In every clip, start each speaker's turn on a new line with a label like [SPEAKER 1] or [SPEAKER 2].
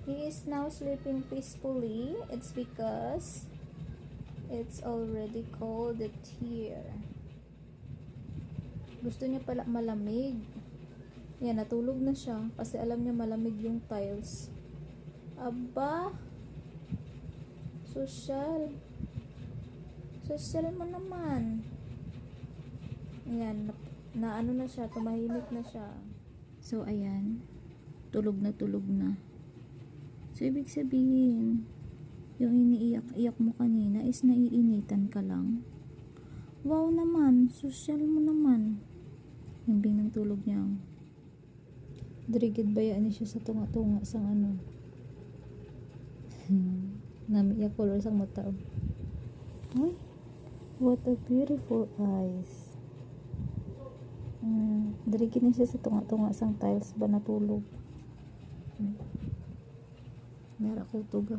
[SPEAKER 1] He is now sleeping peacefully. It's because it's already cold here. Gusto niya pala malamig. Yan, natulog na siya kasi alam niya malamig yung tiles. Aba, social. Social mo naman. Yan, na ano na siya, tumahimik na siya. So, ayan. Tulog na tulog na. So, ibig sabihin, yung iniiyak-iyak mo kanina is naiinitan ka lang. Wow naman, social mo naman. Himbing ng tulog niya. Dirigid bayaan niya siya sa tunga-tunga sang ano. Namiyak color sang mata. Uy, what a beautiful eyes. Dirigid niya siya sa tunga-tunga sang tiles ba natulog. Meron ko tuga.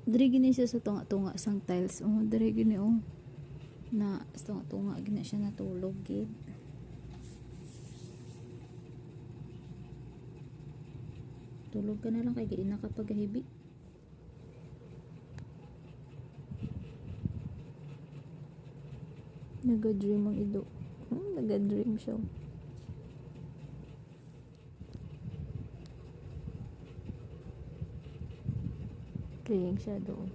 [SPEAKER 1] Dirigid niya siya sa tunga-tunga sang tiles. Oh, dirigid niya oh. Na sa tunga-tunga gina siya natulog gid. Tulog ka na lang kay giina ka pagahibi. Naga-dream ang ido. Naga-dream siya. Playing siya doon.